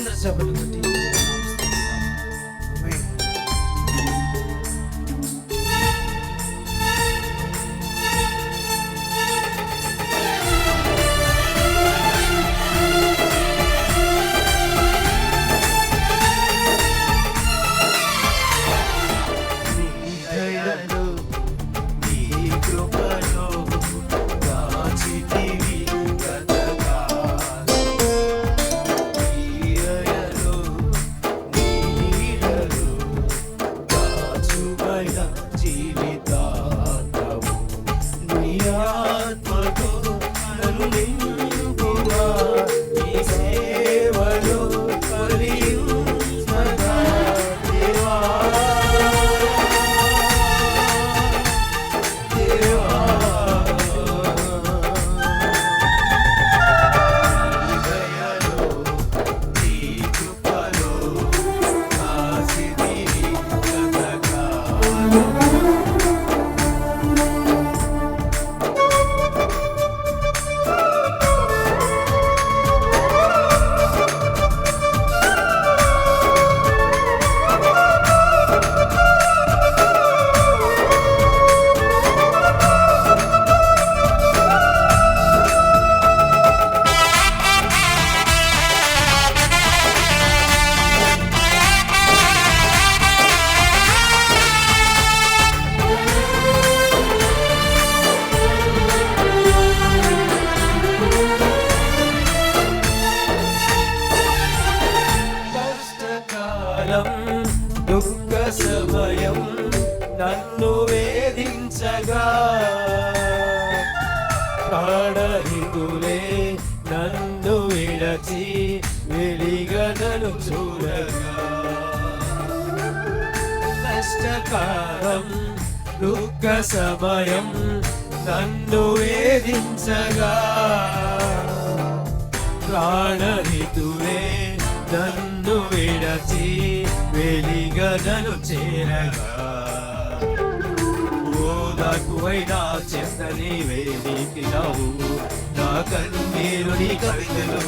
అందరు చెప్పలు కొట్టి దుఃఖ సమయం నన్ను వేధించగా ప్రాణహితులే నన్ను విడచి వెలిగనను చూడగా కష్టకాలం దుఃఖ సమయం నన్ను వేధించగా ప్రాణహితులే నన్ను విడచి వెలిగనను చేరగా ఓదాకువైనా చెందని వేదికినావు నా కన్నీరు నీ కవితలు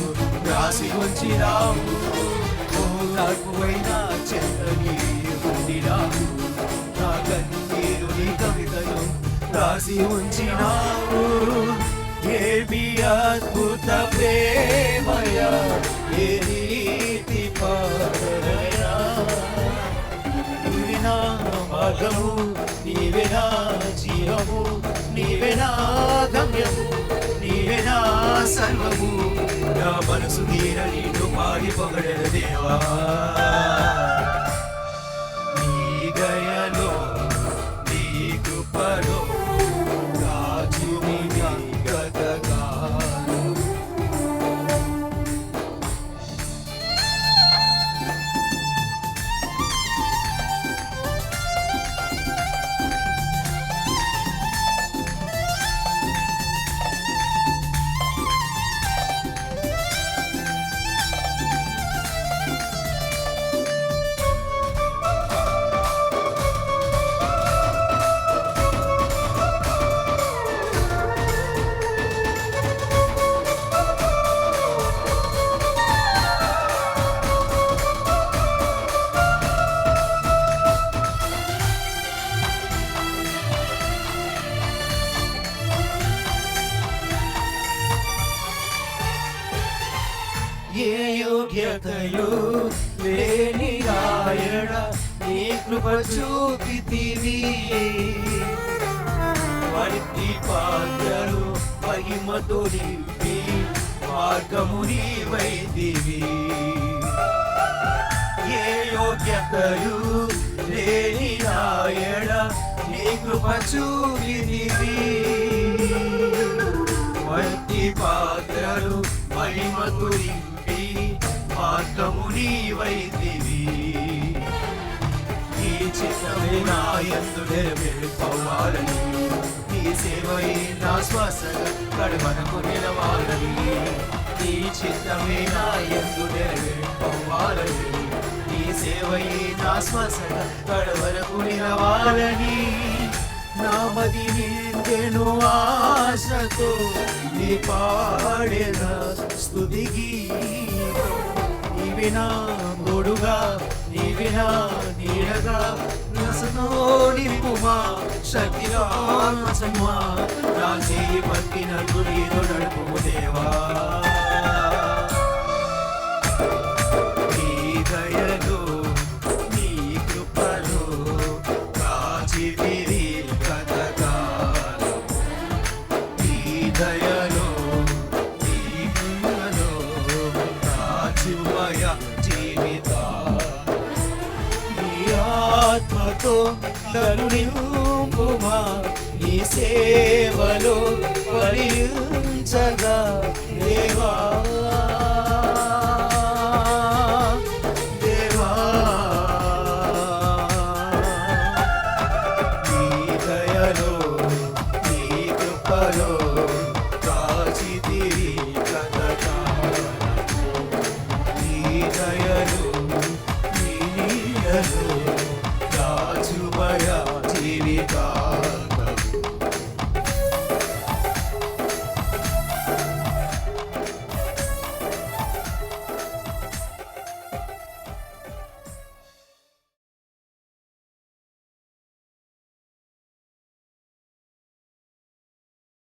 రాసి ఉంచినావు ఓదాకువైనా చెందని ఉండినావు నా కన్నీరు నీ కవితలు రాసి ఉంచినావు ఏమి అద్భుత ప్రేమయ ఏ రీతి పాడయా నీవే నా మార్గము నీవే నా జీవము నీవే నా గమ్యము నీవే నా సర్వము నా మనసు తీర నిన్ను పాడి పొగడెను దేవా నీ దయలో నీ కృపలో ఏ యోగ్యతయో లేని రాయణ నీ కృప చూపితివి వట్టి పాత్రలు మహిమతో నింపి మార్గము నీవైతివి ఏ యోగ్యతయు లేని రాయణ నీ కృప చూపితివి వట్టి పాత్రలు మహిమతో నింపి మార్గము నీవైతివి నీ చిత్తమే నా యందు నెరవేర్పవాలని నీ సేవయే నా శ్వాసగా కడవరకు నిలవాలని నీ చిత్తమే నా యందు నెరవేర్పవాలని నీ సేవయే నా శ్వాసగా కడవరకు నిలవాలని నామది నిందెను ఆశతో నీ పాడెన స్తుతి గీతం వినా గొడుగా నీ వినా నీడగా నసతో నింపుమా శక్తిగా నసమా నా చేయి పట్టిన గురితో నడుపుము దేవా నీ దయలో నీ కృపలో కాచితిరి కథకాలం నీ దయలో నీ కృపలో కాచుమయ జీవితా నీ ఆత్మతో నన్ను నింపుమా నీ సేవలో ఫలించగా దేవా దేవా నీ దయలో నీ కృపలో కాచితిరి కథకాలం నీ దయలో నీ నీడలో